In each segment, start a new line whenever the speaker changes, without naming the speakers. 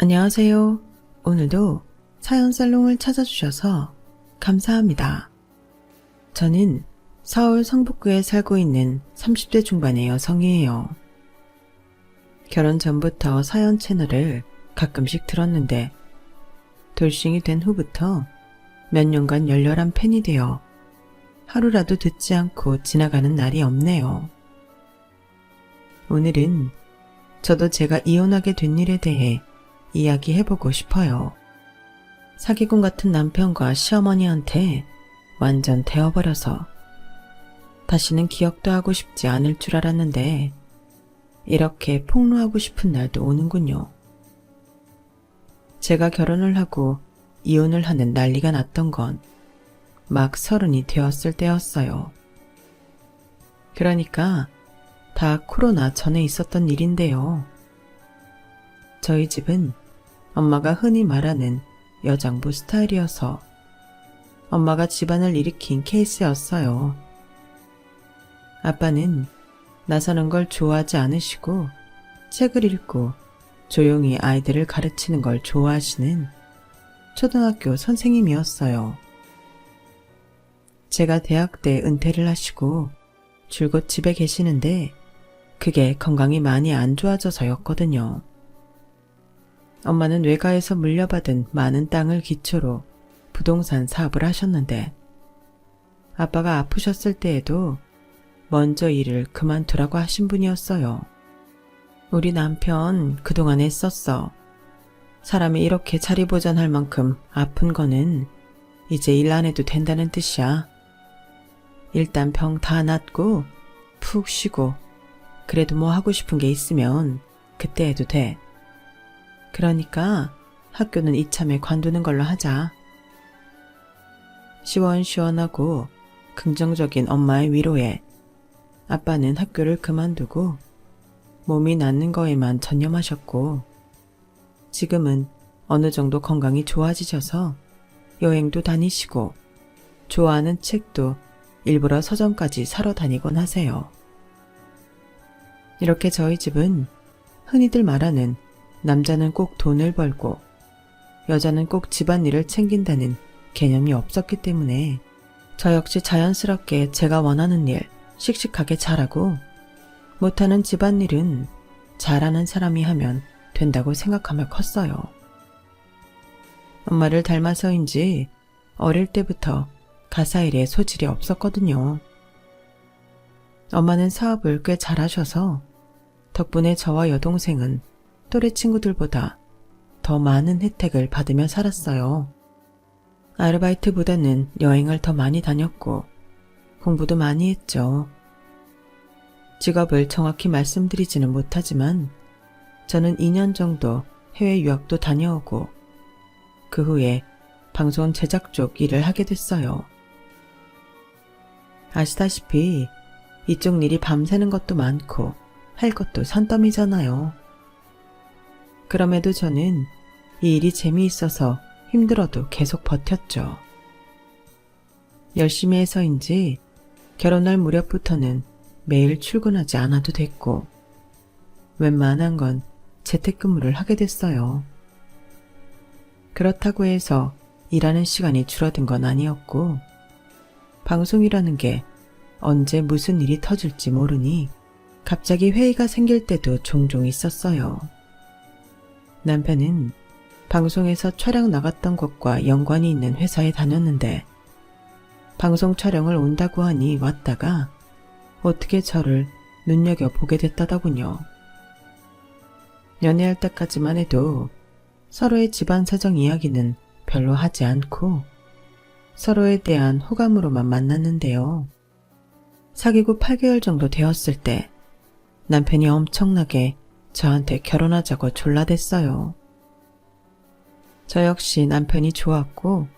안녕하세요. 오늘도 사연 살롱을 찾아주셔서 감사합니다. 저는 서울 성북구에 살고 있는 30대 중반의 여성이에요. 결혼 전부터 사연 채널을 가끔씩 들었는데 돌싱이 된 후부터 몇 년간 열렬한 팬이 되어 하루라도 듣지 않고 지나가는 날이 없네요. 오늘은 저도 제가 이혼하게 된 일에 대해 이야기해보고 싶어요. 사기꾼 같은 남편과 시어머니한테 완전 데워버려서 다시는 기억도 하고 싶지 않을 줄 알았는데 이렇게 폭로하고 싶은 날도 오는군요. 제가 결혼을 하고 이혼을 하는 난리가 났던 건 막 30이 되었을 때였어요. 그러니까 다 코로나 전에 있었던 일인데요. 저희 집은 엄마가 흔히 말하는 여장부 스타일이어서 엄마가 집안을 일으킨 케이스였어요. 아빠는 나서는 걸 좋아하지 않으시고 책을 읽고 조용히 아이들을 가르치는 걸 좋아하시는 초등학교 선생님이었어요. 제가 대학 때 은퇴를 하시고 줄곧 집에 계시는데 그게 건강이 많이 안 좋아져서였거든요. 엄마는 외가에서 물려받은 많은 땅을 기초로 부동산 사업을 하셨는데 아빠가 아프셨을 때에도 먼저 일을 그만두라고 하신 분이었어요. 우리 남편 그동안 애썼어. 사람이 이렇게 자리보전할 만큼 아픈 거는 이제 일 안 해도 된다는 뜻이야. 일단 병 다 낫고 푹 쉬고 그래도 뭐 하고 싶은 게 있으면 그때 해도 돼. 그러니까 학교는 이참에 관두는 걸로 하자. 시원시원하고 긍정적인 엄마의 위로에 아빠는 학교를 그만두고 몸이 낫는 거에만 전념하셨고 지금은 어느 정도 건강이 좋아지셔서 여행도 다니시고 좋아하는 책도 일부러 서점까지 사러 다니곤 하세요. 이렇게 저희 집은 흔히들 말하는 남자는 꼭 돈을 벌고 여자는 꼭 집안일을 챙긴다는 개념이 없었기 때문에 저 역시 자연스럽게 제가 원하는 일 씩씩하게 잘하고 못하는 집안일은 잘하는 사람이 하면 된다고 생각하며 컸어요. 엄마를 닮아서인지 어릴 때부터 가사일에 소질이 없었거든요. 엄마는 사업을 꽤 잘하셔서 덕분에 저와 여동생은 또래 친구들보다 더 많은 혜택을 받으며 살았어요. 아르바이트보다는 여행을 더 많이 다녔고 공부도 많이 했죠. 직업을 정확히 말씀드리지는 못하지만 저는 2년 정도 해외 유학도 다녀오고 그 후에 방송 제작 쪽 일을 하게 됐어요. 아시다시피 이쪽 일이 밤새는 것도 많고 할 것도 산더미잖아요. 그럼에도 저는 이 일이 재미있어서 힘들어도 계속 버텼죠. 열심히 해서인지 결혼할 무렵부터는 매일 출근하지 않아도 됐고 웬만한 건 재택근무를 하게 됐어요. 그렇다고 해서 일하는 시간이 줄어든 건 아니었고 방송이라는 게 언제 무슨 일이 터질지 모르니 갑자기 회의가 생길 때도 종종 있었어요. 남편은 방송에서 촬영 나갔던 곳과 연관이 있는 회사에 다녔는데 방송 촬영을 온다고 하니 왔다가 어떻게 저를 눈여겨보게 됐다더군요. 연애할 때까지만 해도 서로의 집안 사정 이야기는 별로 하지 않고 서로에 대한 호감으로만 만났는데요. 사귀고 8개월 정도 되었을 때 남편이 엄청나게 저한테 결혼하자고 졸라댔어요. 저 역시 남편이 좋았고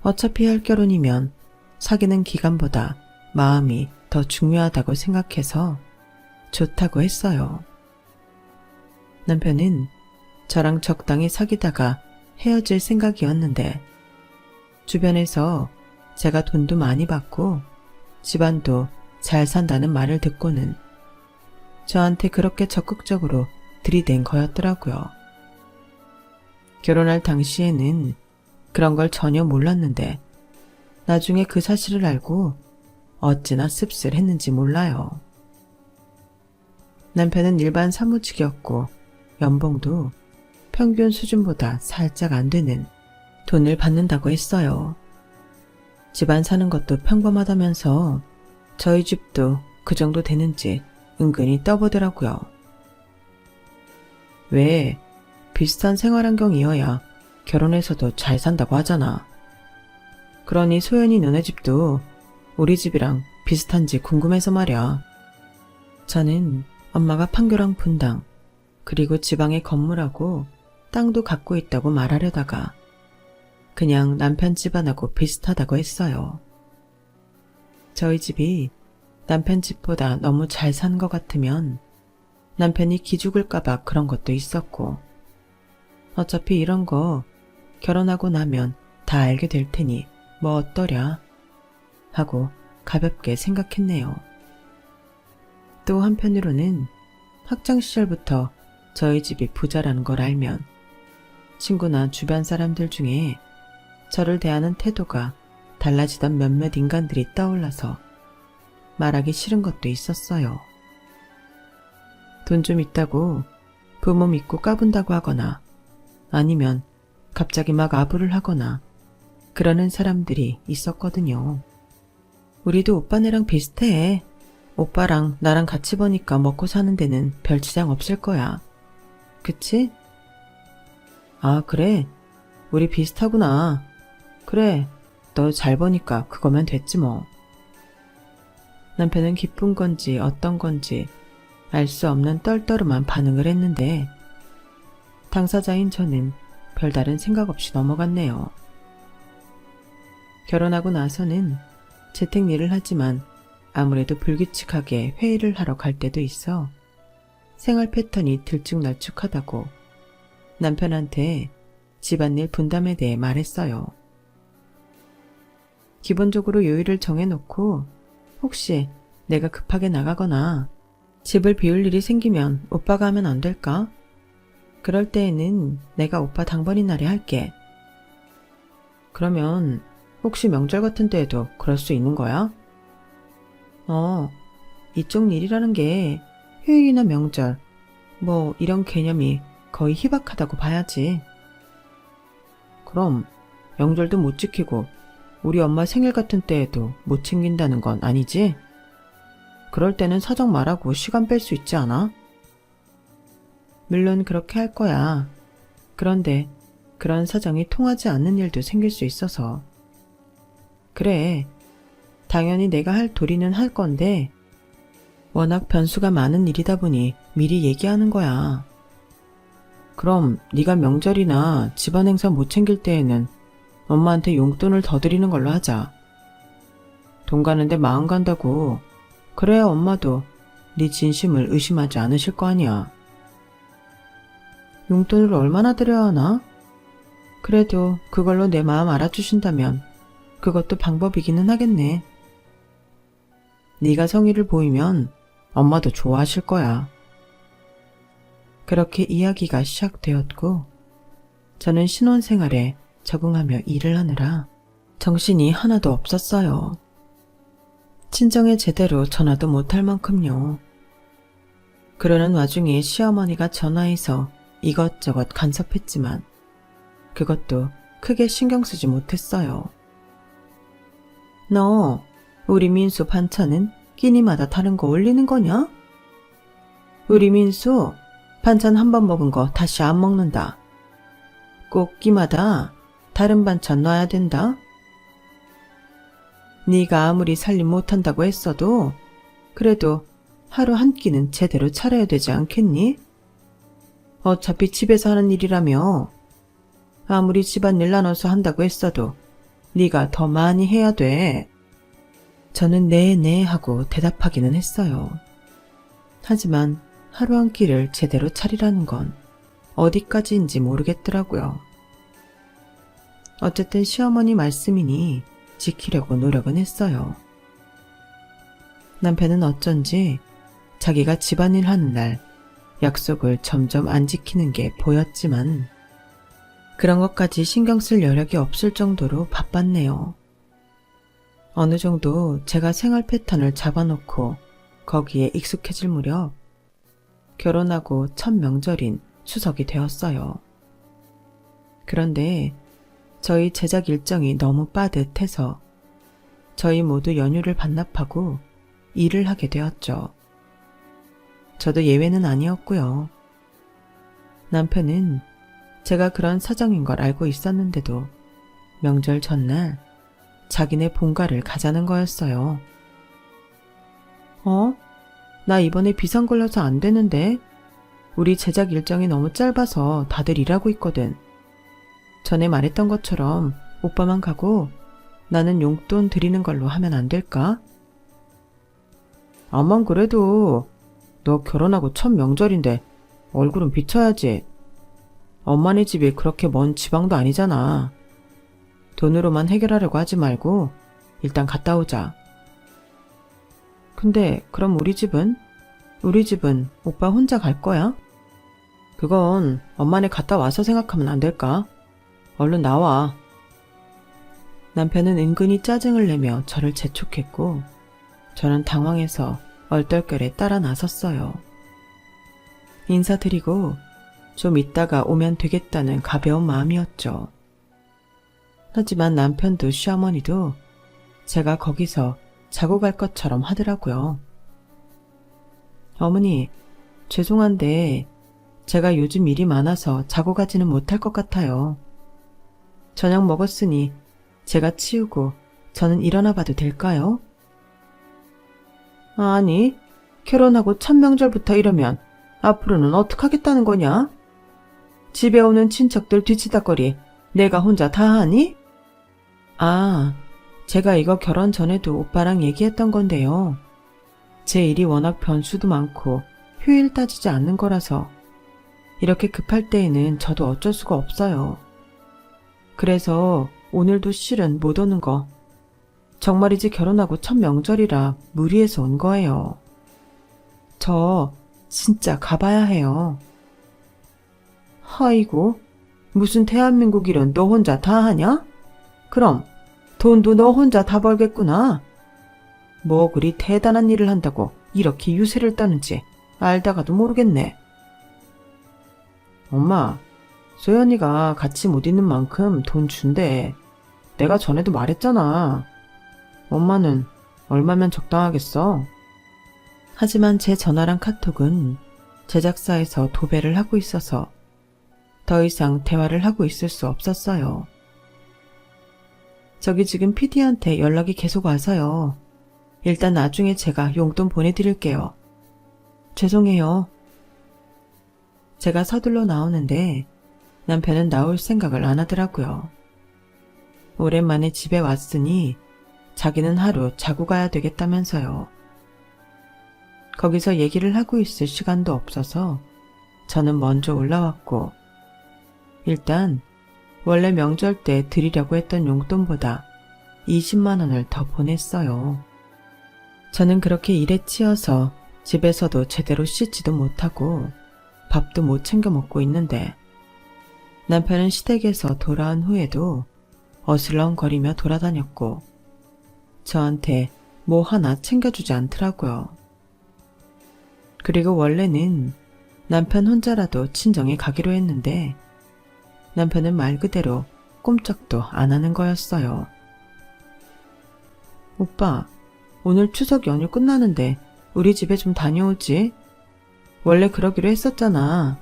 어차피 할 결혼이면 사귀는 기간보다 마음이 더 중요하다고 생각해서 좋다고 했어요. 남편은 저랑 적당히 사귀다가 헤어질 생각이었는데 주변에서 제가 돈도 많이 받고 집안도 잘 산다는 말을 듣고는 저한테 그렇게 적극적으로 들이댄 거였더라고요. 결혼할 당시에는 그런 걸 전혀 몰랐는데 나중에 그 사실을 알고 어찌나 씁쓸했는지 몰라요. 남편은 일반 사무직이었고 연봉도 평균 수준보다 살짝 안 되는 돈을 받는다고 했어요. 집안 사는 것도 평범하다면서 저희 집도 그 정도 되는지 은근히 떠보더라고요. 왜 비슷한 생활 환경이어야 결혼해서도 잘 산다고 하잖아. 그러니 소연이 너네 집도 우리 집이랑 비슷한지 궁금해서 말이야. 저는 엄마가 판교랑 분당 그리고 지방에 건물하고 땅도 갖고 있다고 말하려다가 그냥 남편 집안하고 비슷하다고 했어요. 저희 집이 남편 집보다 너무 잘 산 것 같으면 남편이 기죽을까봐 그런 것도 있었고 어차피 이런 거 결혼하고 나면 다 알게 될 테니 뭐 어떠랴 하고 가볍게 생각했네요. 또 한편으로는 학창시절부터 저희 집이 부자라는 걸 알면 친구나 주변 사람들 중에 저를 대하는 태도가 달라지던 몇몇 인간들이 떠올라서 말하기 싫은 것도 있었어요. 돈 좀 있다고 부모 믿고 까분다고 하거나 아니면 갑자기 막 아부를 하거나 그러는 사람들이 있었거든요. 우리도 오빠네랑 비슷해. 오빠랑 나랑 같이 버니까 먹고 사는 데는 별 지장 없을 거야. 그치? 아, 그래? 우리 비슷하구나. 그래, 너 잘 버니까 그거면 됐지 뭐. 남편은 기쁜 건지 어떤 건지 알 수 없는 떨떠름한 반응을 했는데 당사자인 저는 별다른 생각 없이 넘어갔네요. 결혼하고 나서는 재택 일을 하지만 아무래도 불규칙하게 회의를 하러 갈 때도 있어 생활 패턴이 들쭉날쭉하다고 남편한테 집안일 분담에 대해 말했어요. 기본적으로 요일을 정해놓고 혹시 내가 급하게 나가거나 집을 비울 일이 생기면 오빠가 하면 안 될까? 그럴 때에는 내가 오빠 당번인 날에 할게. 그러면 혹시 명절 같은 때에도 그럴 수 있는 거야? 이쪽 일이라는 게 휴일이나 명절, 뭐 이런 개념이 거의 희박하다고 봐야지. 그럼 명절도 못 지키고 우리 엄마 생일 같은 때에도 못 챙긴다는 건 아니지? 그럴 때는 사정 말하고 시간 뺄 수 있지 않아? 물론 그렇게 할 거야. 그런데 그런 사정이 통하지 않는 일도 생길 수 있어서. 그래, 당연히 내가 할 도리는 할 건데 워낙 변수가 많은 일이다 보니 미리 얘기하는 거야. 그럼 네가 명절이나 집안 행사 못 챙길 때에는 엄마한테 용돈을 더 드리는 걸로 하자. 돈 가는데 마음 간다고. 그래야 엄마도 네 진심을 의심하지 않으실 거 아니야. 용돈을 얼마나 드려야 하나? 그래도 그걸로 내 마음 알아주신다면 그것도 방법이기는 하겠네. 네가 성의를 보이면 엄마도 좋아하실 거야. 그렇게 이야기가 시작되었고 저는 신혼생활에 적응하며 일을 하느라 정신이 하나도 없었어요. 친정에 제대로 전화도 못할 만큼요. 그러는 와중에 시어머니가 전화해서 이것저것 간섭했지만 그것도 크게 신경 쓰지 못했어요. 너 우리 민수 반찬은 끼니마다 다른 거 올리는 거냐? 우리 민수 반찬 한 번 먹은 거 다시 안 먹는다. 꼭 끼마다 다른 반찬 놔야 된다. 네가 아무리 살림 못한다고 했어도 그래도 하루 한 끼는 제대로 차려야 되지 않겠니? 어차피 집에서 하는 일이라며 아무리 집안일 나눠서 한다고 했어도 네가 더 많이 해야 돼. 저는 네네 하고 대답하기는 했어요. 하지만 하루 한 끼를 제대로 차리라는 건 어디까지인지 모르겠더라고요. 어쨌든 시어머니 말씀이니 지키려고 노력은 했어요. 남편은 어쩐지 자기가 집안일 하는 날 약속을 점점 안 지키는 게 보였지만 그런 것까지 신경 쓸 여력이 없을 정도로 바빴네요. 어느 정도 제가 생활 패턴을 잡아놓고 거기에 익숙해질 무렵 결혼하고 첫 명절인 추석이 되었어요. 그런데 저희 제작 일정이 너무 빠듯해서 저희 모두 연휴를 반납하고 일을 하게 되었죠. 저도 예외는 아니었고요. 남편은 제가 그런 사정인 걸 알고 있었는데도 명절 전날 자기네 본가를 가자는 거였어요. 나 이번에 비상 걸려서 안 되는데 우리 제작 일정이 너무 짧아서 다들 일하고 있거든. 전에 말했던 것처럼 오빠만 가고 나는 용돈 드리는 걸로 하면 안 될까? 암만 그래도 너 결혼하고 첫 명절인데 얼굴은 비춰야지. 엄마네 집이 그렇게 먼 지방도 아니잖아. 돈으로만 해결하려고 하지 말고 일단 갔다 오자. 근데 그럼 우리 집은? 우리 집은 오빠 혼자 갈 거야? 그건 엄마네 갔다 와서 생각하면 안 될까? 얼른 나와. 남편은 은근히 짜증을 내며 저를 재촉했고 저는 당황해서 얼떨결에 따라 나섰어요. 인사드리고 좀 있다가 오면 되겠다는 가벼운 마음이었죠. 하지만 남편도 시어머니도 제가 거기서 자고 갈 것처럼 하더라고요. 어머니, 죄송한데 제가 요즘 일이 많아서 자고 가지는 못할 것 같아요. 저녁 먹었으니 제가 치우고 저는 일어나 봐도 될까요? 아니, 결혼하고 첫 명절부터 이러면 앞으로는 어떡하겠다는 거냐? 집에 오는 친척들 뒤치다거리 내가 혼자 다 하니? 아, 제가 이거 결혼 전에도 오빠랑 얘기했던 건데요. 제 일이 워낙 변수도 많고 효율 따지지 않는 거라서 이렇게 급할 때에는 저도 어쩔 수가 없어요. 그래서 오늘도 실은 못 오는 거. 정말이지 결혼하고 첫 명절이라 무리해서 온 거예요. 저 진짜 가봐야 해요. 아이고, 무슨 대한민국 일은 너 혼자 다 하냐? 그럼 돈도 너 혼자 다 벌겠구나. 뭐 그리 대단한 일을 한다고 이렇게 유세를 떠는지 알다가도 모르겠네. 엄마, 소연이가 같이 못 있는 만큼 돈 준대. 내가 전에도 말했잖아. 엄마는 얼마면 적당하겠어? 하지만 제 전화랑 카톡은 제작사에서 도배를 하고 있어서 더 이상 대화를 하고 있을 수 없었어요. 저기 지금 PD한테 연락이 계속 와서요. 일단 나중에 제가 용돈 보내드릴게요. 죄송해요. 제가 서둘러 나오는데 남편은 나올 생각을 안 하더라고요. 오랜만에 집에 왔으니 자기는 하루 자고 가야 되겠다면서요. 거기서 얘기를 하고 있을 시간도 없어서 저는 먼저 올라왔고 일단 원래 명절 때 드리려고 했던 용돈보다 20만 원을 더 보냈어요. 저는 그렇게 일에 치여서 집에서도 제대로 씻지도 못하고 밥도 못 챙겨 먹고 있는데 남편은 시댁에서 돌아온 후에도 어슬렁거리며 돌아다녔고 저한테 뭐 하나 챙겨주지 않더라고요. 그리고 원래는 남편 혼자라도 친정에 가기로 했는데 남편은 말 그대로 꼼짝도 안 하는 거였어요. 오빠, 오늘 추석 연휴 끝나는데 우리 집에 좀 다녀오지? 원래 그러기로 했었잖아.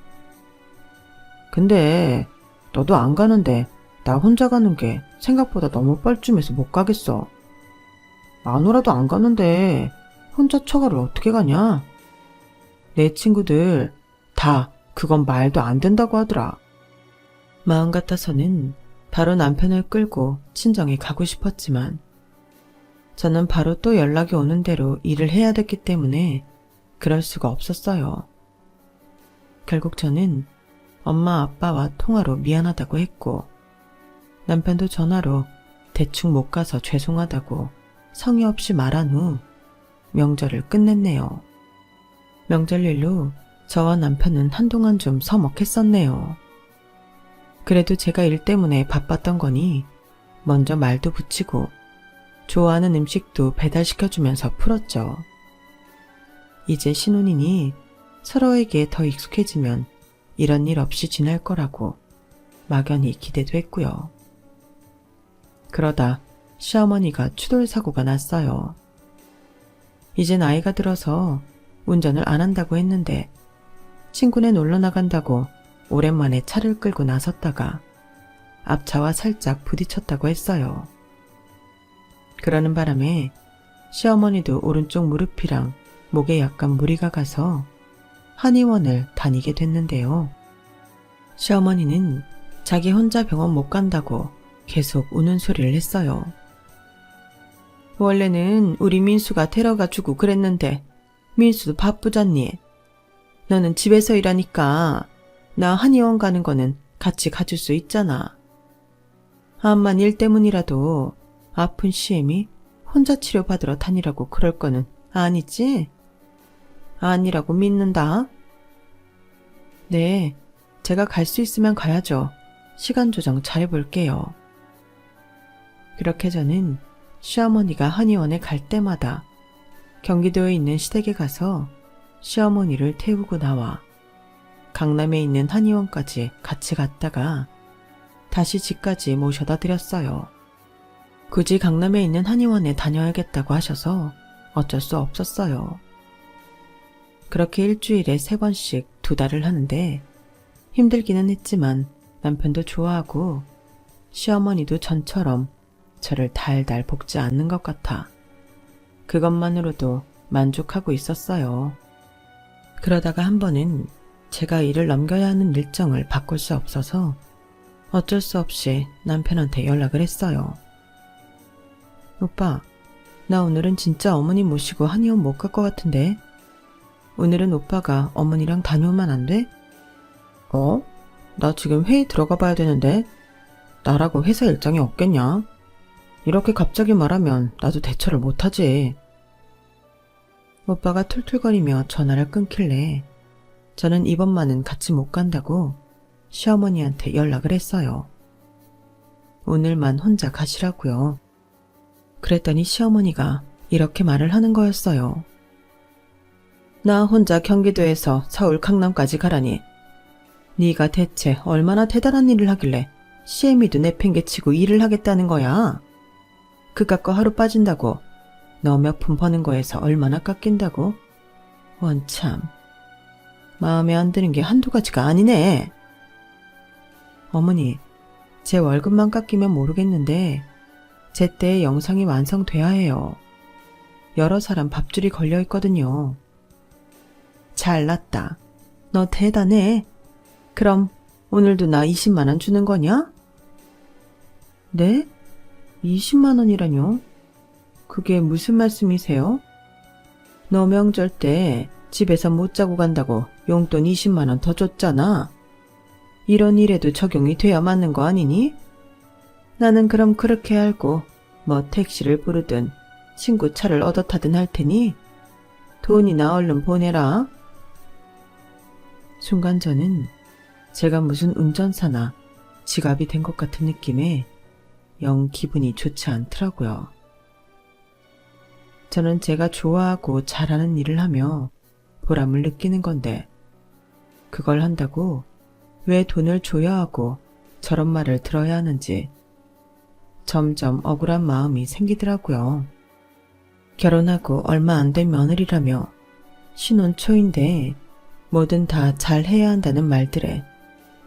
근데 너도 안 가는데 나 혼자 가는 게 생각보다 너무 뻘쭘해서 못 가겠어. 마누라도 안 가는데 혼자 처가를 어떻게 가냐? 내 친구들 다 그건 말도 안 된다고 하더라. 마음 같아서는 바로 남편을 끌고 친정에 가고 싶었지만 저는 바로 또 연락이 오는 대로 일을 해야 됐기 때문에 그럴 수가 없었어요. 결국 저는 엄마 아빠와 통화로 미안하다고 했고 남편도 전화로 대충 못 가서 죄송하다고 성의 없이 말한 후 명절을 끝냈네요. 명절 일로 저와 남편은 한동안 좀 서먹했었네요. 그래도 제가 일 때문에 바빴던 거니 먼저 말도 붙이고 좋아하는 음식도 배달시켜주면서 풀었죠. 이제 신혼이니 서로에게 더 익숙해지면 이런 일 없이 지낼 거라고 막연히 기대도 했고요. 그러다 시어머니가 추돌 사고가 났어요. 이제 나이가 들어서 운전을 안 한다고 했는데 친구네 놀러 나간다고 오랜만에 차를 끌고 나섰다가 앞차와 살짝 부딪혔다고 했어요. 그러는 바람에 시어머니도 오른쪽 무릎이랑 목에 약간 무리가 가서 한의원을 다니게 됐는데요. 시어머니는 자기 혼자 병원 못 간다고 계속 우는 소리를 했어요. 원래는 우리 민수가 데려가 주고 그랬는데 민수도 바쁘잖니. 너는 집에서 일하니까 나 한의원 가는 거는 같이 가줄 수 있잖아. 암만 일 때문이라도 아픈 시엠이 혼자 치료받으러 다니라고 그럴 거는 아니지? 아니라고 믿는다. 네, 제가 갈 수 있으면 가야죠. 시간 조정 잘해볼게요. 그렇게 저는 시어머니가 한의원에 갈 때마다 경기도에 있는 시댁에 가서 시어머니를 태우고 나와 강남에 있는 한의원까지 같이 갔다가 다시 집까지 모셔다 드렸어요. 굳이 강남에 있는 한의원에 다녀야겠다고 하셔서 어쩔 수 없었어요. 그렇게 일주일에 3번씩 2달을 하는데 힘들기는 했지만 남편도 좋아하고 시어머니도 전처럼 저를 달달 볶지 않는 것 같아 그것만으로도 만족하고 있었어요. 그러다가 한 번은 제가 일을 넘겨야 하는 일정을 바꿀 수 없어서 어쩔 수 없이 남편한테 연락을 했어요. 오빠, 나 오늘은 진짜 어머니 모시고 한의원 못 갈 것 같은데 오늘은 오빠가 어머니랑 다녀오면 안 돼? 나 지금 회의 들어가 봐야 되는데 나라고 회사 일정이 없겠냐? 이렇게 갑자기 말하면 나도 대처를 못하지. 오빠가 툴툴거리며 전화를 끊길래 저는 이번만은 같이 못 간다고 시어머니한테 연락을 했어요. 오늘만 혼자 가시라고요. 그랬더니 시어머니가 이렇게 말을 하는 거였어요. 나 혼자 경기도에서 서울 강남까지 가라니. 네가 대체 얼마나 대단한 일을 하길래 시애미도 내팽개치고 일을 하겠다는 거야. 그깟 거 하루 빠진다고 너 몇 푼 버는 거에서 얼마나 깎인다고? 원참 마음에 안 드는 게 한두 가지가 아니네. 어머니, 제 월급만 깎이면 모르겠는데 제때에 영상이 완성돼야 해요. 여러 사람 밥줄이 걸려있거든요. 잘났다. 너 대단해. 그럼 오늘도 나 20만 원 주는 거냐? 네? 20만 원이라뇨? 그게 무슨 말씀이세요? 너 명절 때 집에서 못 자고 간다고 용돈 20만 원 더 줬잖아. 이런 일에도 적용이 돼야 맞는 거 아니니? 나는 그럼 그렇게 알고 뭐 택시를 부르든 친구 차를 얻어 타든 할 테니 돈이나 얼른 보내라. 순간 저는 제가 무슨 운전사나 지갑이 된 것 같은 느낌에 영 기분이 좋지 않더라고요. 저는 제가 좋아하고 잘하는 일을 하며 보람을 느끼는 건데 그걸 한다고 왜 돈을 줘야 하고 저런 말을 들어야 하는지 점점 억울한 마음이 생기더라고요. 결혼하고 얼마 안 된 며느리라며 신혼 초인데 뭐든 다 잘해야 한다는 말들에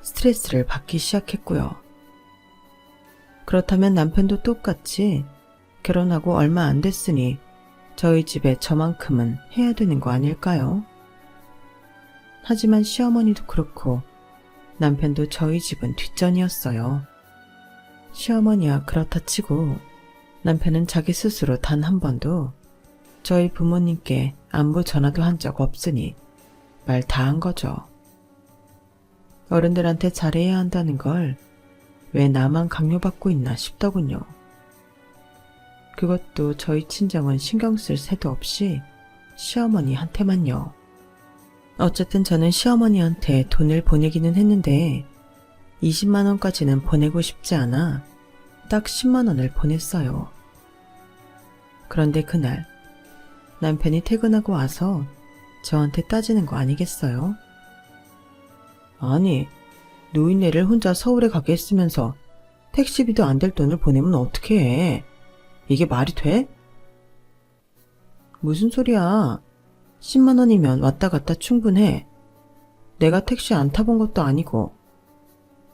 스트레스를 받기 시작했고요. 그렇다면 남편도 똑같이 결혼하고 얼마 안 됐으니 저희 집에 저만큼은 해야 되는 거 아닐까요? 하지만 시어머니도 그렇고 남편도 저희 집은 뒷전이었어요. 시어머니야 그렇다 치고 남편은 자기 스스로 단 한 번도 저희 부모님께 안부 전화도 한 적 없으니 말 다 한 거죠. 어른들한테 잘해야 한다는 걸 왜 나만 강요받고 있나 싶더군요. 그것도 저희 친정은 신경 쓸 새도 없이 시어머니한테만요. 어쨌든 저는 시어머니한테 돈을 보내기는 했는데 20만 원까지는 보내고 싶지 않아 딱 10만 원을 보냈어요. 그런데 그날 남편이 퇴근하고 와서 저한테 따지는 거 아니겠어요? 아니, 노인네를 혼자 서울에 가게 했으면서 택시비도 안 될 돈을 보내면 어떻게 해? 이게 말이 돼? 무슨 소리야. 10만 원이면 왔다 갔다 충분해. 내가 택시 안 타본 것도 아니고.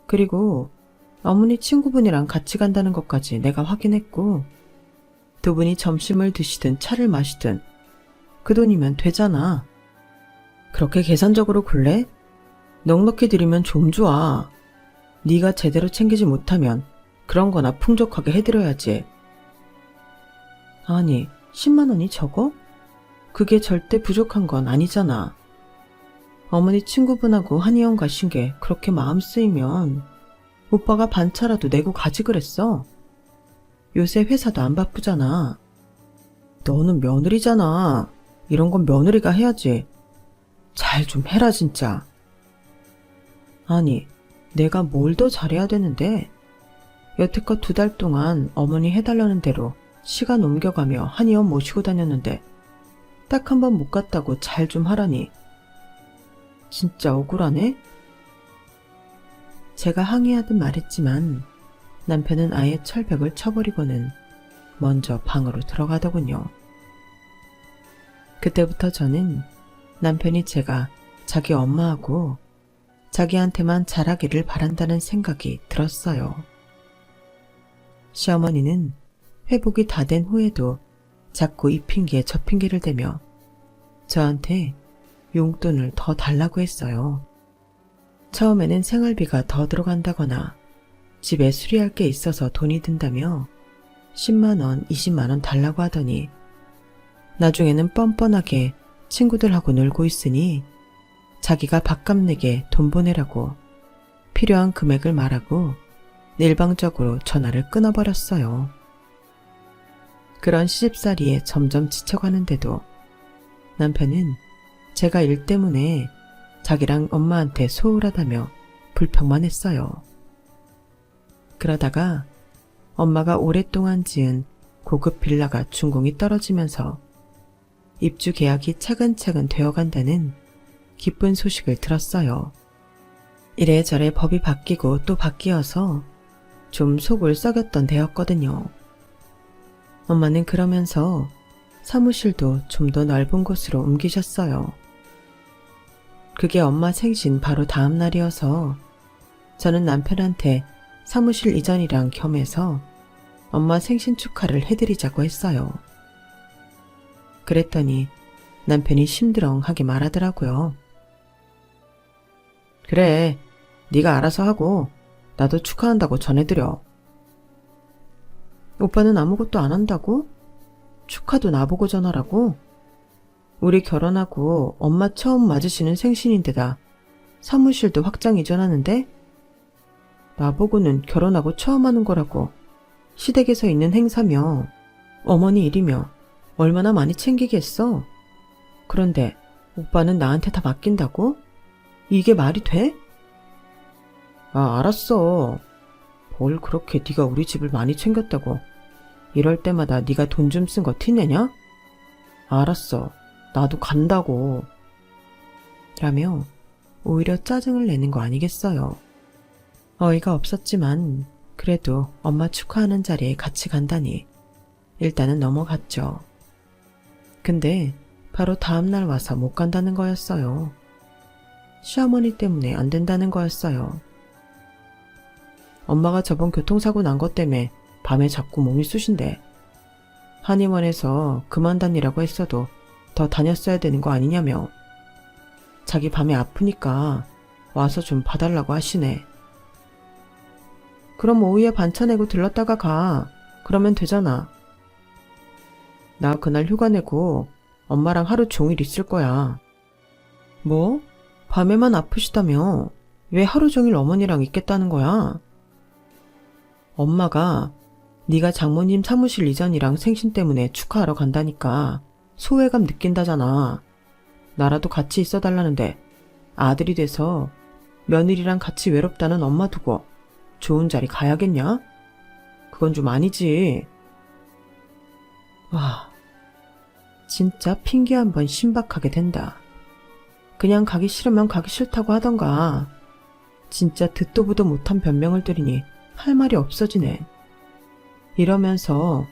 그리고 어머니 친구분이랑 같이 간다는 것까지 내가 확인했고, 두 분이 점심을 드시든 차를 마시든 그 돈이면 되잖아. 그렇게 계산적으로 굴래? 넉넉히 드리면 좀 좋아. 네가 제대로 챙기지 못하면 그런 거나 풍족하게 해드려야지. 아니, 10만 원이 적어? 그게 절대 부족한 건 아니잖아. 어머니 친구분하고 한의원 가신 게 그렇게 마음 쓰이면 오빠가 반차라도 내고 가지 그랬어. 요새 회사도 안 바쁘잖아. 너는 며느리잖아. 이런 건 며느리가 해야지. 잘 좀 해라 진짜. 아니, 내가 뭘 더 잘해야 되는데? 여태껏 2달 동안 어머니 해달라는 대로 시간 옮겨가며 한의원 모시고 다녔는데 딱 한 번 못 갔다고 잘 좀 하라니. 진짜 억울하네? 제가 항의하듯 말했지만 남편은 아예 철벽을 쳐버리고는 먼저 방으로 들어가더군요. 그때부터 저는 남편이 제가 자기 엄마하고 자기한테만 잘하기를 바란다는 생각이 들었어요. 시어머니는 회복이 다 된 후에도 자꾸 이 핑계 저 핑계를 대며 저한테 용돈을 더 달라고 했어요. 처음에는 생활비가 더 들어간다거나 집에 수리할 게 있어서 돈이 든다며 10만 원, 20만 원 달라고 하더니 나중에는 뻔뻔하게 친구들하고 놀고 있으니 자기가 밥값 내게 돈 보내라고 필요한 금액을 말하고 일방적으로 전화를 끊어버렸어요. 그런 시집살이에 점점 지쳐가는데도 남편은 제가 일 때문에 자기랑 엄마한테 소홀하다며 불평만 했어요. 그러다가 엄마가 오랫동안 지은 고급 빌라가 준공이 떨어지면서 입주 계약이 차근차근 되어간다는 기쁜 소식을 들었어요. 이래저래 법이 바뀌고 또 바뀌어서 좀 속을 썩였던 때였거든요. 엄마는 그러면서 사무실도 좀 더 넓은 곳으로 옮기셨어요. 그게 엄마 생신 바로 다음 날이어서 저는 남편한테 사무실 이전이랑 겸해서 엄마 생신 축하를 해드리자고 했어요. 그랬더니 남편이 심드렁하게 말하더라고요. 그래, 네가 알아서 하고 나도 축하한다고 전해드려. 오빠는 아무것도 안 한다고? 축하도 나보고 전하라고? 우리 결혼하고 엄마 처음 맞으시는 생신인데다 사무실도 확장 이전하는데? 나보고는 결혼하고 처음 하는 거라고. 시댁에서 있는 행사며 어머니 일이며 얼마나 많이 챙기겠어. 그런데 오빠는 나한테 다 맡긴다고? 이게 말이 돼? 아, 알았어. 뭘 그렇게 네가 우리 집을 많이 챙겼다고 이럴 때마다 네가 돈 좀 쓴 거 티내냐? 알았어. 나도 간다고. 라며 오히려 짜증을 내는 거 아니겠어요. 어이가 없었지만 그래도 엄마 축하하는 자리에 같이 간다니 일단은 넘어갔죠. 근데 바로 다음날 와서 못 간다는 거였어요. 시어머니 때문에 안 된다는 거였어요. 엄마가 저번 교통사고 난 것 때문에 밤에 자꾸 몸이 쑤신대. 한의원에서 그만 다니라고 했어도 더 다녔어야 되는 거 아니냐며. 자기 밤에 아프니까 와서 좀 봐달라고 하시네. 그럼 오후에 반차 내고 들렀다가 가. 그러면 되잖아. 나 그날 휴가 내고 엄마랑 하루 종일 있을 거야. 뭐? 밤에만 아프시다며 왜 하루 종일 어머니랑 있겠다는 거야? 엄마가 네가 장모님 사무실 이전이랑 생신 때문에 축하하러 간다니까 소외감 느낀다잖아. 나라도 같이 있어달라는데 아들이 돼서 며느리랑 같이 외롭다는 엄마 두고 좋은 자리 가야겠냐? 그건 좀 아니지. 와, 진짜 핑계 한 번 신박하게 된다. 그냥 가기 싫으면 가기 싫다고 하던가. 진짜 듣도 보도 못한 변명을 들으니 할 말이 없어지네. 이러면서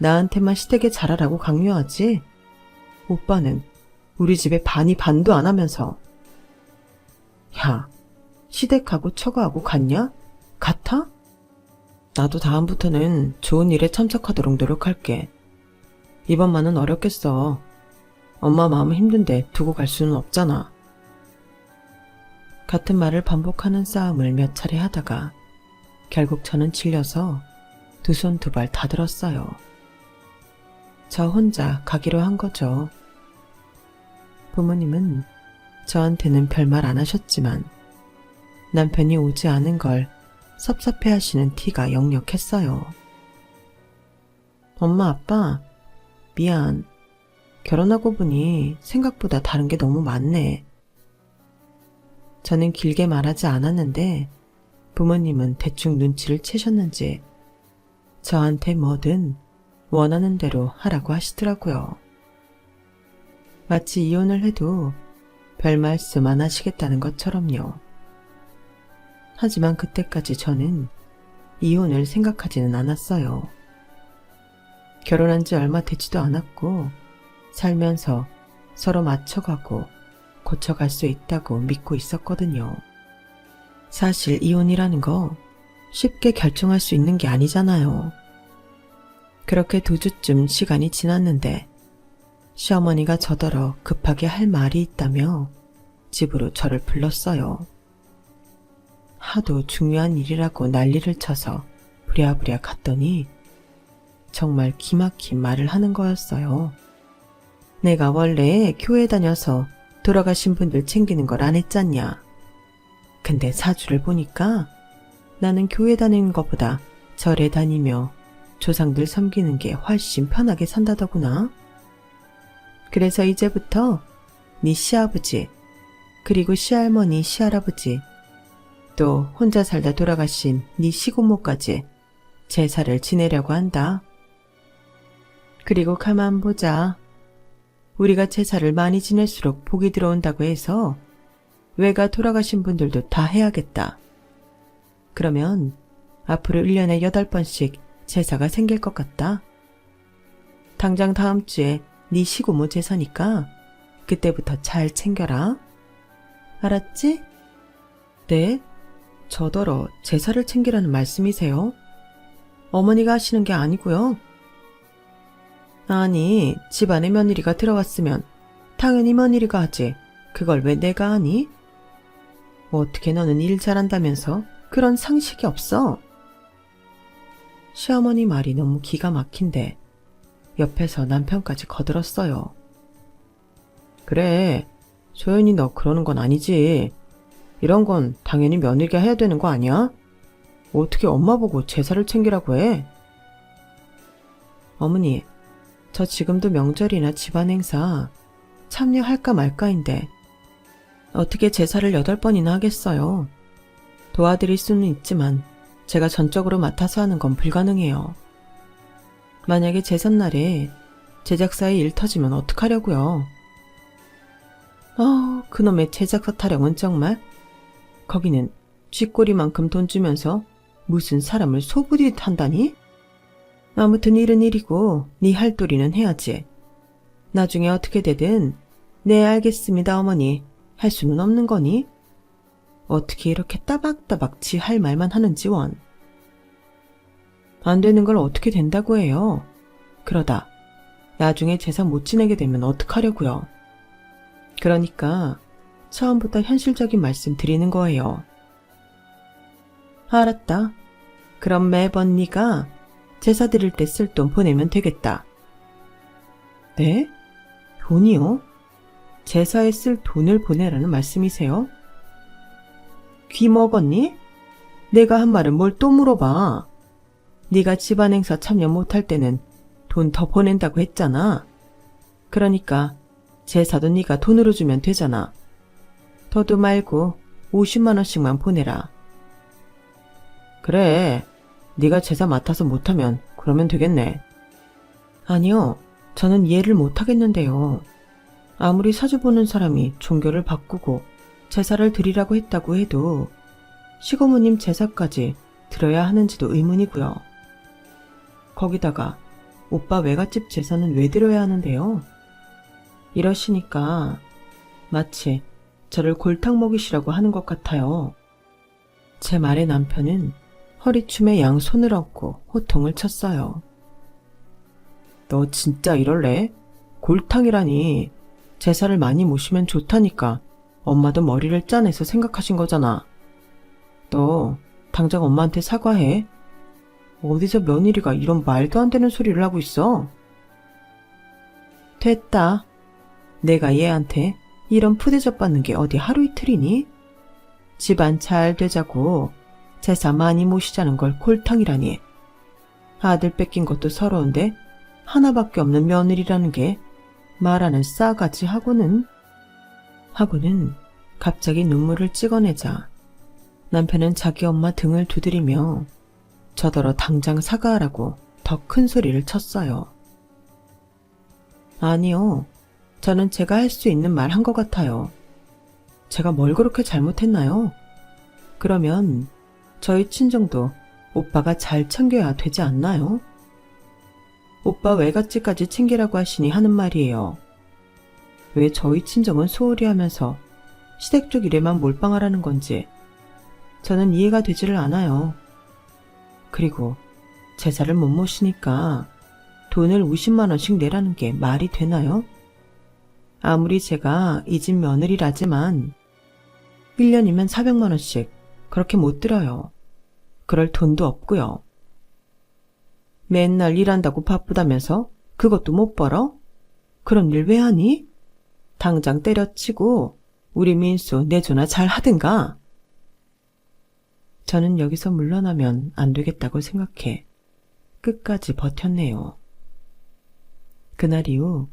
나한테만 시댁에 잘하라고 강요하지? 오빠는 우리 집에 반이 반도 안 하면서. 야, 시댁하고 처가하고 같냐? 같아? 나도 다음부터는 좋은 일에 참석하도록 노력할게. 이번만은 어렵겠어. 엄마 마음 힘든데 두고 갈 수는 없잖아. 같은 말을 반복하는 싸움을 몇 차례 하다가 결국 저는 질려서 두 손 두 발 다 들었어요. 저 혼자 가기로 한 거죠. 부모님은 저한테는 별말 안 하셨지만 남편이 오지 않은 걸 섭섭해하시는 티가 역력했어요. 엄마, 아빠, 미안. 결혼하고 보니 생각보다 다른 게 너무 많네. 저는 길게 말하지 않았는데 부모님은 대충 눈치를 채셨는지 저한테 뭐든 원하는 대로 하라고 하시더라고요. 마치 이혼을 해도 별 말씀 안 하시겠다는 것처럼요. 하지만 그때까지 저는 이혼을 생각하지는 않았어요. 결혼한 지 얼마 되지도 않았고 살면서 서로 맞춰가고 고쳐갈 수 있다고 믿고 있었거든요. 사실 이혼이라는 거 쉽게 결정할 수 있는 게 아니잖아요. 그렇게 2주쯤 시간이 지났는데 시어머니가 저더러 급하게 할 말이 있다며 집으로 저를 불렀어요. 하도 중요한 일이라고 난리를 쳐서 부랴부랴 갔더니 정말 기막힌 말을 하는 거였어요. 내가 원래 교회 다녀서 돌아가신 분들 챙기는 걸 안 했잖냐. 근데 사주를 보니까 나는 교회 다니는 것보다 절에 다니며 조상들 섬기는 게 훨씬 편하게 산다더구나. 그래서 이제부터 네 시아버지, 그리고 시할머니, 시할아버지, 또 혼자 살다 돌아가신 네 시고모까지 제사를 지내려고 한다. 그리고 가만 보자. 우리가 제사를 많이 지낼수록 복이 들어온다고 해서 외가 돌아가신 분들도 다 해야겠다. 그러면 앞으로 1년에 8번씩 제사가 생길 것 같다. 당장 다음 주에 네 시고모 제사니까 그때부터 잘 챙겨라. 알았지? 네, 저더러 제사를 챙기라는 말씀이세요? 어머니가 하시는 게 아니고요. 아니, 집안에 며느리가 들어왔으면 당연히 며느리가 하지. 그걸 왜 내가 하니? 어떻게 너는 일 잘한다면서 그런 상식이 없어? 시어머니 말이 너무 기가 막힌데 옆에서 남편까지 거들었어요. 그래, 소연이 너 그러는 건 아니지. 이런 건 당연히 며느리가 해야 되는 거 아니야? 어떻게 엄마 보고 제사를 챙기라고 해? 어머니, 저 지금도 명절이나 집안 행사 참여할까 말까인데 어떻게 제사를 8번이나 하겠어요. 도와드릴 수는 있지만 제가 전적으로 맡아서 하는 건 불가능해요. 만약에 제삿날에 제작사에 일 터지면 어떡하려고요. 그놈의 제작사 타령은 정말. 거기는 쥐꼬리만큼 돈 주면서 무슨 사람을 소부리듯 한다니? 아무튼 일은 일이고 네 할 도리는 해야지. 나중에 어떻게 되든 네 알겠습니다 어머니 할 수는 없는 거니? 어떻게 이렇게 따박따박 지 할 말만 하는지 원. 안 되는 걸 어떻게 된다고 해요. 그러다 나중에 제사 못 지내게 되면 어떡하려고요. 그러니까 처음부터 현실적인 말씀 드리는 거예요. 알았다. 그럼 매번 네가 제사 드릴 때 쓸 돈 보내면 되겠다. 네? 돈이요? 제사에 쓸 돈을 보내라는 말씀이세요? 귀 먹었니? 내가 한 말은 뭘 또 물어봐. 네가 집안 행사 참여 못할 때는 돈 더 보낸다고 했잖아. 그러니까 제사도 네가 돈으로 주면 되잖아. 더도 말고 50만 원씩만 보내라. 그래, 네가 제사 맡아서 못하면 그러면 되겠네. 아니요, 저는 이해를 못하겠는데요. 아무리 사주 보는 사람이 종교를 바꾸고 제사를 드리라고 했다고 해도 시고모님 제사까지 드려야 하는지도 의문이고요. 거기다가 오빠 외갓집 제사는 왜 드려야 하는데요? 이러시니까 마치 저를 골탕 먹이시라고 하는 것 같아요. 제 말에 남편은 허리춤에 양손을 얹고 호통을 쳤어요. 너 진짜 이럴래? 골탕이라니. 제사를 많이 모시면 좋다니까 엄마도 머리를 짜내서 생각하신 거잖아. 너 당장 엄마한테 사과해. 어디서 며느리가 이런 말도 안 되는 소리를 하고 있어? 됐다. 내가 얘한테 이런 푸대접 받는 게 어디 하루 이틀이니? 집안 잘 되자고 제사 많이 모시자는 걸 골탕이라니. 아들 뺏긴 것도 서러운데 하나밖에 없는 며느리라는 게 말하는 싸가지 하고는 갑자기 눈물을 찍어내자 남편은 자기 엄마 등을 두드리며 저더러 당장 사과하라고 더 큰 소리를 쳤어요. 아니요. 저는 제가 할 수 있는 말 한 것 같아요. 제가 뭘 그렇게 잘못했나요? 그러면 저희 친정도 오빠가 잘 챙겨야 되지 않나요? 오빠 외갓집까지 챙기라고 하시니 하는 말이에요. 왜 저희 친정은 소홀히 하면서 시댁 쪽 일에만 몰빵하라는 건지 저는 이해가 되지를 않아요. 그리고 제사를 못 모시니까 돈을 50만 원씩 내라는 게 말이 되나요? 아무리 제가 이 집 며느리라지만 1년이면 400만 원씩 그렇게 못 들어요. 그럴 돈도 없고요. 맨날 일한다고 바쁘다면서 그것도 못 벌어? 그런 일 왜 하니? 당장 때려치고 우리 민수 내조나 잘 하든가. 저는 여기서 물러나면 안 되겠다고 생각해 끝까지 버텼네요. 그날 이후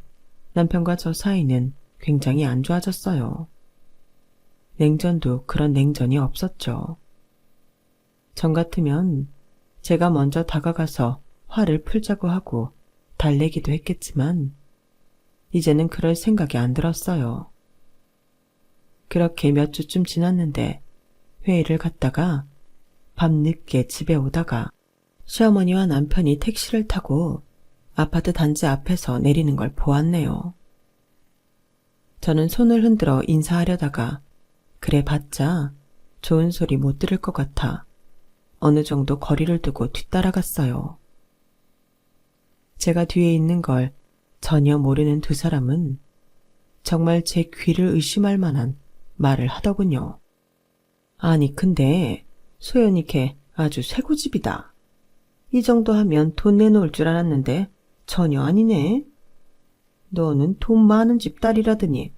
남편과 저 사이는 굉장히 안 좋아졌어요. 냉전도 그런 냉전이 없었죠. 전 같으면 제가 먼저 다가가서 화를 풀자고 하고 달래기도 했겠지만 이제는 그럴 생각이 안 들었어요. 그렇게 몇 주쯤 지났는데 회의를 갔다가 밤늦게 집에 오다가 시어머니와 남편이 택시를 타고 아파트 단지 앞에서 내리는 걸 보았네요. 저는 손을 흔들어 인사하려다가 그래 봤자 좋은 소리 못 들을 것 같아 어느 정도 거리를 두고 뒤따라갔어요. 제가 뒤에 있는 걸 전혀 모르는 두 사람은 정말 제 귀를 의심할 만한 말을 하더군요. 아니 근데 소연이 걔 아주 쇠고집이다. 이 정도 하면 돈 내놓을 줄 알았는데 전혀 아니네. 너는 돈 많은 집 딸이라더니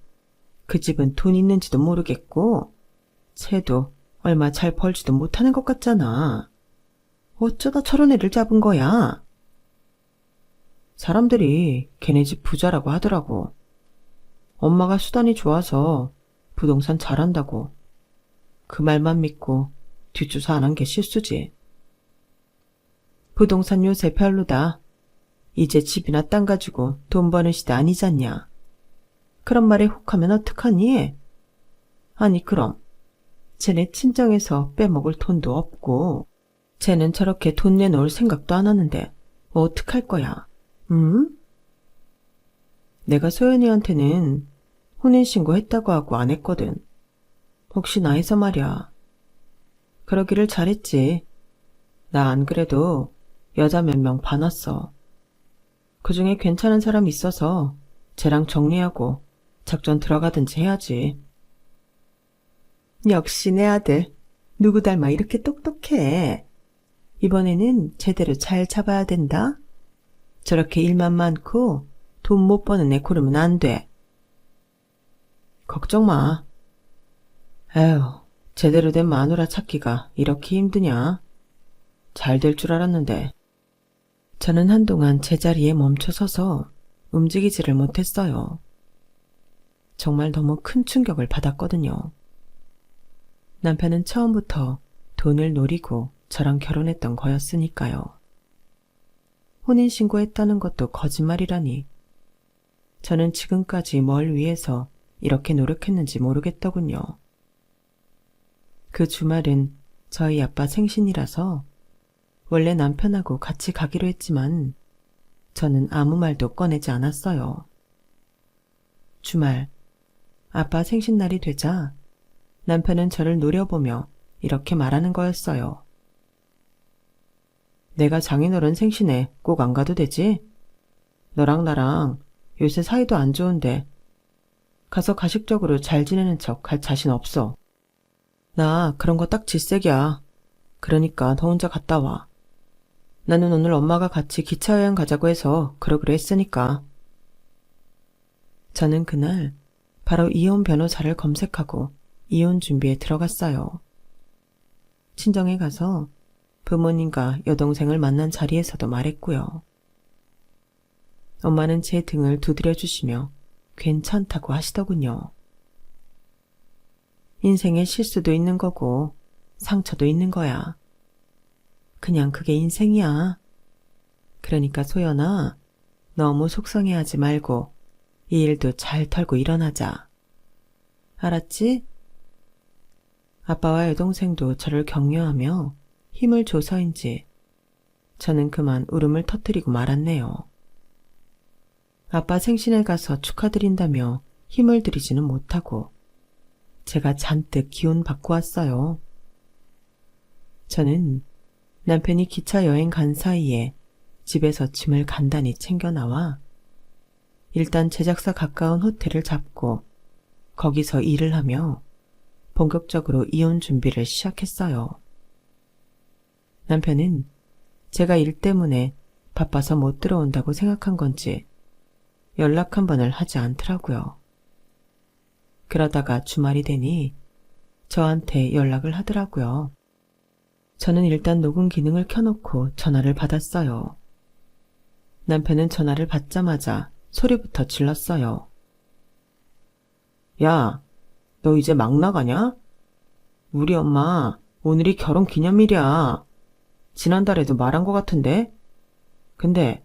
그 집은 돈 있는지도 모르겠고 쟤도 얼마 잘 벌지도 못하는 것 같잖아. 어쩌다 저런 애를 잡은 거야? 사람들이 걔네 집 부자라고 하더라고. 엄마가 수단이 좋아서 부동산 잘한다고. 그 말만 믿고 뒷조사 안 한 게 실수지. 부동산 요새 별로다. 이제 집이나 땅 가지고 돈 버는 시대 아니잖냐. 그런 말에 혹하면 어떡하니? 아니 그럼 쟤네 친정에서 빼먹을 돈도 없고 쟤는 저렇게 돈 내놓을 생각도 안 하는데 어떡할 거야? 응? 내가 소연이한테는 혼인신고 했다고 하고 안 했거든. 혹시나 해서 말이야. 그러기를 잘했지. 나 안 그래도 여자 몇 명 봐놨어. 그중에 괜찮은 사람 있어서 쟤랑 정리하고 작전 들어가든지 해야지. 역시 내 아들. 누구 닮아 이렇게 똑똑해. 이번에는 제대로 잘 잡아야 된다. 저렇게 일만 많고 돈 못 버는 애 고르면 안 돼. 걱정 마. 에휴, 제대로 된 마누라 찾기가 이렇게 힘드냐. 잘 될 줄 알았는데. 저는 한동안 제자리에 멈춰서서 움직이지를 못했어요. 정말 너무 큰 충격을 받았거든요. 남편은 처음부터 돈을 노리고 저랑 결혼했던 거였으니까요. 혼인신고했다는 것도 거짓말이라니. 저는 지금까지 뭘 위해서 이렇게 노력했는지 모르겠더군요. 그 주말은 저희 아빠 생신이라서 원래 남편하고 같이 가기로 했지만 저는 아무 말도 꺼내지 않았어요. 주말, 아빠 생신날이 되자 남편은 저를 노려보며 이렇게 말하는 거였어요. 내가 장인어른 생신에 꼭 안 가도 되지? 너랑 나랑 요새 사이도 안 좋은데 가서 가식적으로 잘 지내는 척 할 자신 없어. 나 그런 거 딱 질색이야. 그러니까 너 혼자 갔다 와. 나는 오늘 엄마가 같이 기차 여행 가자고 해서 그러기로 했으니까. 저는 그날 바로 이혼 변호사를 검색하고 이혼 준비에 들어갔어요. 친정에 가서 부모님과 여동생을 만난 자리에서도 말했고요. 엄마는 제 등을 두드려 주시며 괜찮다고 하시더군요. 인생에 실수도 있는 거고 상처도 있는 거야. 그냥 그게 인생이야. 그러니까 소연아, 너무 속상해하지 말고 이 일도 잘 털고 일어나자. 알았지? 아빠와 여동생도 저를 격려하며 힘을 줘서인지 저는 그만 울음을 터뜨리고 말았네요. 아빠 생신에 가서 축하드린다며 힘을 들이지는 못하고 제가 잔뜩 기운 받고 왔어요. 저는 남편이 기차 여행 간 사이에 집에서 짐을 간단히 챙겨 나와 일단 제작사 가까운 호텔을 잡고 거기서 일을 하며 본격적으로 이혼 준비를 시작했어요. 남편은 제가 일 때문에 바빠서 못 들어온다고 생각한 건지 연락 한 번을 하지 않더라고요. 그러다가 주말이 되니 저한테 연락을 하더라고요. 저는 일단 녹음 기능을 켜놓고 전화를 받았어요. 남편은 전화를 받자마자 소리부터 질렀어요. 야, 너 이제 막 나가냐? 우리 엄마 오늘이 결혼 기념일이야. 지난달에도 말한 것 같은데? 근데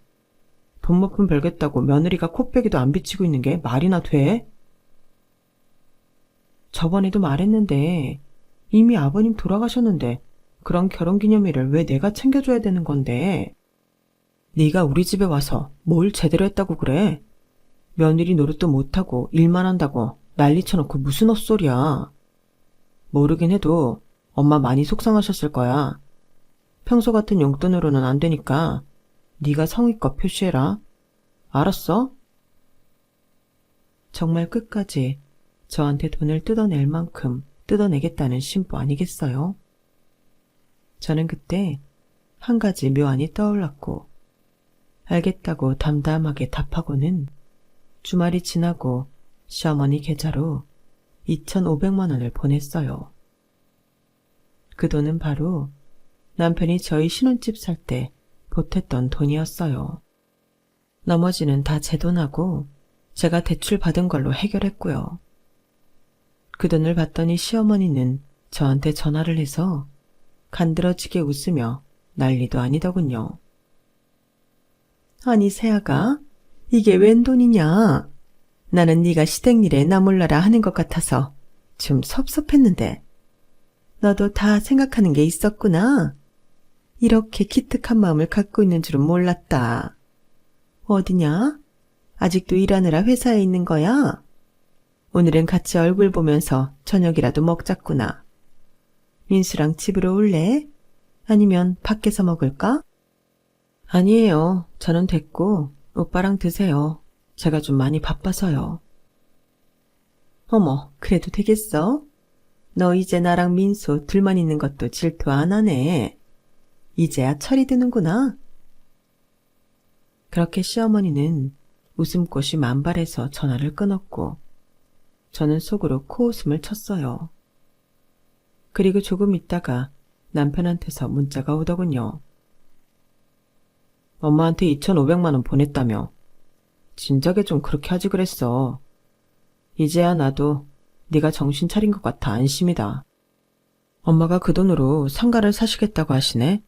돈 몇 푼 벌겠다고 며느리가 코빼기도 안 비치고 있는 게 말이나 돼? 저번에도 말했는데 이미 아버님 돌아가셨는데 그런 결혼기념일을 왜 내가 챙겨줘야 되는 건데? 네가 우리 집에 와서 뭘 제대로 했다고 그래? 며느리 노릇도 못하고 일만 한다고 난리 쳐놓고 무슨 헛소리야. 모르긴 해도 엄마 많이 속상하셨을 거야. 평소 같은 용돈으로는 안 되니까 네가 성의껏 표시해라. 알았어? 정말 끝까지 저한테 돈을 뜯어낼 만큼 뜯어내겠다는 심보 아니겠어요? 저는 그때 한 가지 묘안이 떠올랐고 알겠다고 담담하게 답하고는 주말이 지나고 시어머니 계좌로 2,500만 원을 보냈어요. 그 돈은 바로 남편이 저희 신혼집 살 때 보탰던 돈이었어요. 나머지는 다 제 돈하고 제가 대출 받은 걸로 해결했고요. 그 돈을 받더니 시어머니는 저한테 전화를 해서 간드러지게 웃으며 난리도 아니더군요. 아니 새아가 이게 웬 돈이냐? 나는 네가 시댁일에 나 몰라라 하는 것 같아서 좀 섭섭했는데 너도 다 생각하는 게 있었구나. 이렇게 기특한 마음을 갖고 있는 줄은 몰랐다. 어디냐? 아직도 일하느라 회사에 있는 거야? 오늘은 같이 얼굴 보면서 저녁이라도 먹자꾸나. 민수랑 집으로 올래? 아니면 밖에서 먹을까? 아니에요. 저는 됐고 오빠랑 드세요. 제가 좀 많이 바빠서요. 어머, 그래도 되겠어? 너 이제 나랑 민수 둘만 있는 것도 질투 안 하네. 이제야 철이 드는구나. 그렇게 시어머니는 웃음꽃이 만발해서 전화를 끊었고 저는 속으로 코웃음을 쳤어요. 그리고 조금 있다가 남편한테서 문자가 오더군요. 엄마한테 2,500만 원 보냈다며. 진작에 좀 그렇게 하지 그랬어. 이제야 나도 네가 정신 차린 것 같아 안심이다. 엄마가 그 돈으로 상가를 사시겠다고 하시네.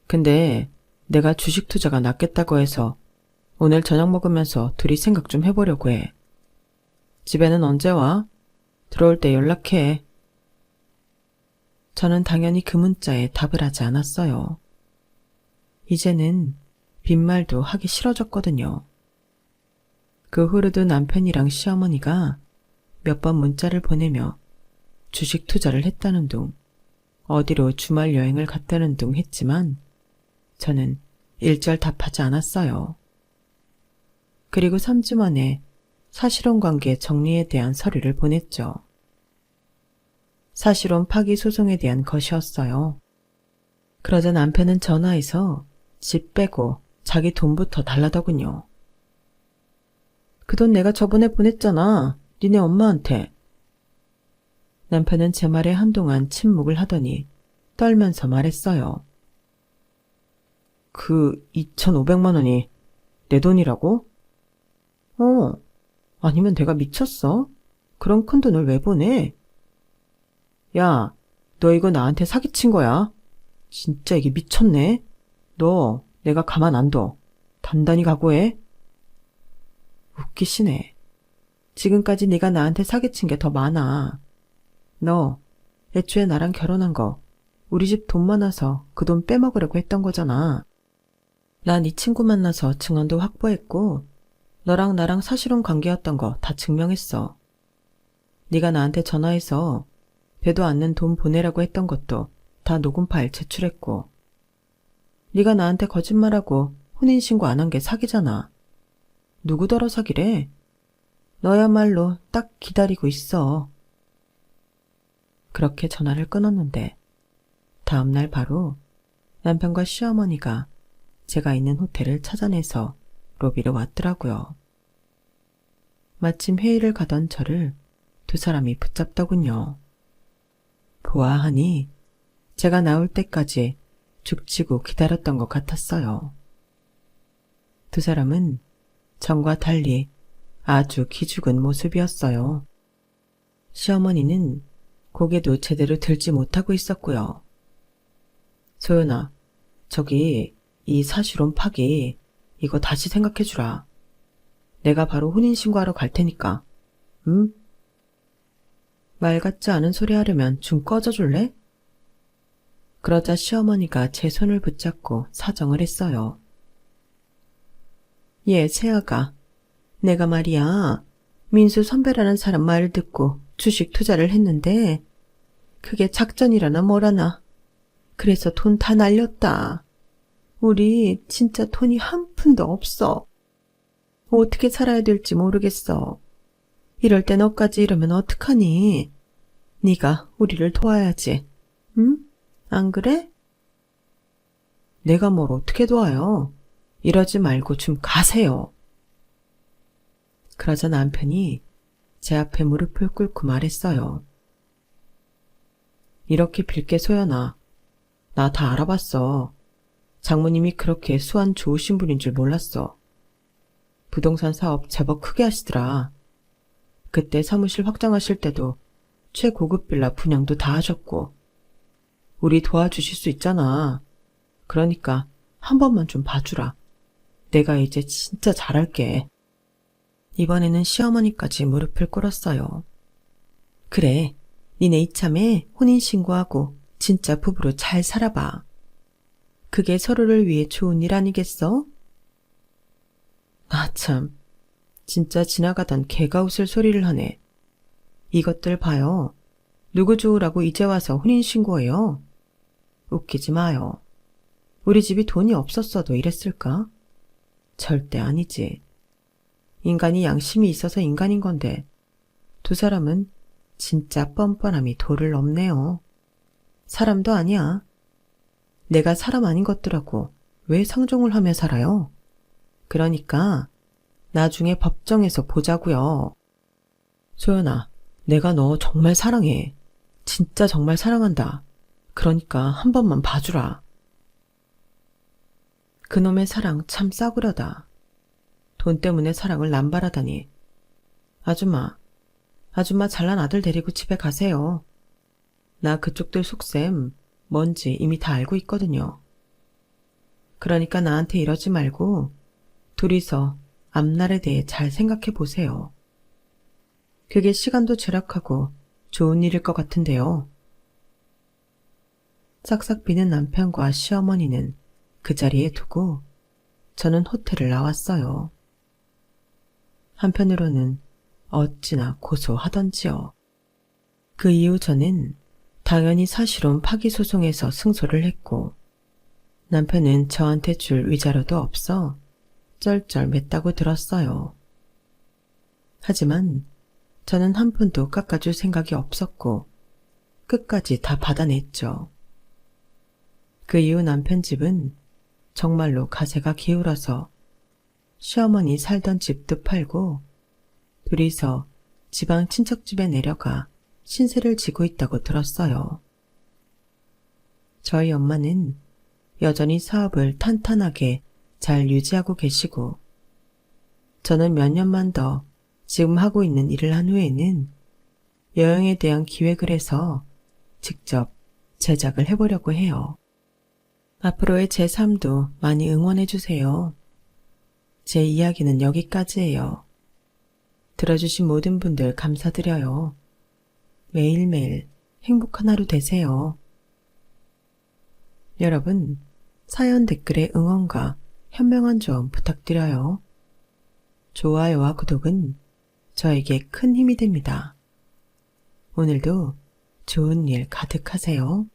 근데 내가 주식 투자가 낫겠다고 해서 오늘 저녁 먹으면서 둘이 생각 좀 해보려고 해. 집에는 언제 와? 들어올 때 연락해. 저는 당연히 그 문자에 답을 하지 않았어요. 이제는 빈말도 하기 싫어졌거든요. 그 후로도 남편이랑 시어머니가 몇 번 문자를 보내며 주식 투자를 했다는 둥, 어디로 주말 여행을 갔다는 둥 했지만 저는 일절 답하지 않았어요. 그리고 3주 만에 사실혼 관계 정리에 대한 서류를 보냈죠. 사실혼 파기 소송에 대한 것이었어요. 그러자 남편은 전화해서 집 빼고 자기 돈부터 달라더군요. 그 돈 내가 저번에 보냈잖아. 니네 엄마한테. 남편은 제 말에 한동안 침묵을 하더니 떨면서 말했어요. 그 2,500만 원이 내 돈이라고? 아니면 내가 미쳤어? 그런 큰 돈을 왜 보내? 야, 너 이거 나한테 사기친 거야. 진짜 이게 미쳤네. 너 내가 가만 안 둬. 단단히 각오해. 웃기시네. 지금까지 네가 나한테 사기친 게 더 많아. 너 애초에 나랑 결혼한 거 우리 집 돈 많아서 그 돈 빼먹으려고 했던 거잖아. 나 네 친구 만나서 증언도 확보했고 너랑 나랑 사실혼 관계였던 거 다 증명했어. 네가 나한테 전화해서 되도 않는 돈 보내라고 했던 것도 다 녹음 파일 제출했고 네가 나한테 거짓말하고 혼인신고 안 한 게 사기잖아. 누구더러 사기래? 너야말로 딱 기다리고 있어. 그렇게 전화를 끊었는데 다음날 바로 남편과 시어머니가 제가 있는 호텔을 찾아내서 로비로 왔더라고요. 마침 회의를 가던 저를 두 사람이 붙잡더군요. 보아하니 제가 나올 때까지 죽치고 기다렸던 것 같았어요. 두 사람은 전과 달리 아주 기죽은 모습이었어요. 시어머니는 고개도 제대로 들지 못하고 있었고요. 소연아, 저기 이 사실혼 파기 이거 다시 생각해주라. 내가 바로 혼인신고하러 갈 테니까. 응? 말 같지 않은 소리 하려면 좀 꺼져줄래? 그러자 시어머니가 제 손을 붙잡고 사정을 했어요. 새아가, 내가 말이야, 민수 선배라는 사람 말 듣고 주식 투자를 했는데 그게 작전이라나 뭐라나. 그래서 돈 다 날렸다. 우리 진짜 돈이 한 푼도 없어. 어떻게 살아야 될지 모르겠어. 이럴 때 너까지 이러면 어떡하니? 네가 우리를 도와야지. 응? 안 그래? 내가 뭘 어떻게 도와요? 이러지 말고 좀 가세요. 그러자 남편이 제 앞에 무릎을 꿇고 말했어요. 이렇게 빌게 소연아. 나 다 알아봤어. 장모님이 그렇게 수완 좋으신 분인 줄 몰랐어. 부동산 사업 제법 크게 하시더라. 그때 사무실 확장하실 때도 최고급 빌라 분양도 다 하셨고. 우리 도와주실 수 있잖아. 그러니까 한 번만 좀 봐주라. 내가 이제 진짜 잘할게. 이번에는 시어머니까지 무릎을 꿇었어요. 그래, 니네 이참에 혼인신고하고 진짜 부부로 잘 살아봐. 그게 서로를 위해 좋은 일 아니겠어? 아 참, 진짜 지나가던 개가 웃을 소리를 하네. 이것들 봐요. 누구 좋으라고 이제 와서 혼인신고해요? 웃기지 마요. 우리 집이 돈이 없었어도 이랬을까? 절대 아니지. 인간이 양심이 있어서 인간인 건데 두 사람은 진짜 뻔뻔함이 도를 넘네요. 사람도 아니야. 내가 사람 아닌 것들하고 왜 상종을 하며 살아요? 그러니까 나중에 법정에서 보자고요. 소연아, 내가 너 정말 사랑해. 진짜 정말 사랑한다. 그러니까 한 번만 봐주라. 그놈의 사랑 참 싸구려다. 돈 때문에 사랑을 남발하다니. 아줌마 잘난 아들 데리고 집에 가세요. 나 그쪽들 속셈 뭔지 이미 다 알고 있거든요. 그러니까 나한테 이러지 말고 둘이서 앞날에 대해 잘 생각해 보세요. 그게 시간도 절약하고 좋은 일일 것 같은데요. 싹싹 비는 남편과 시어머니는 그 자리에 두고 저는 호텔을 나왔어요. 한편으로는 어찌나 고소하던지요. 그 이후 저는 당연히 사실혼 파기소송에서 승소를 했고 남편은 저한테 줄 위자료도 없어 쩔쩔맸다고 들었어요. 하지만 저는 한 푼도 깎아줄 생각이 없었고 끝까지 다 받아냈죠. 그 이후 남편 집은 정말로 가세가 기울어서 시어머니 살던 집도 팔고 둘이서 지방 친척집에 내려가 신세를 지고 있다고 들었어요. 저희 엄마는 여전히 사업을 탄탄하게 잘 유지하고 계시고 저는 몇 년만 더 지금 하고 있는 일을 한 후에는 여행에 대한 기획을 해서 직접 제작을 해보려고 해요. 앞으로의 제 삶도 많이 응원해 주세요. 제 이야기는 여기까지예요. 들어주신 모든 분들 감사드려요. 매일매일 행복한 하루 되세요. 여러분, 사연 댓글에 응원과 현명한 조언 부탁드려요. 좋아요와 구독은 저에게 큰 힘이 됩니다. 오늘도 좋은 일 가득하세요.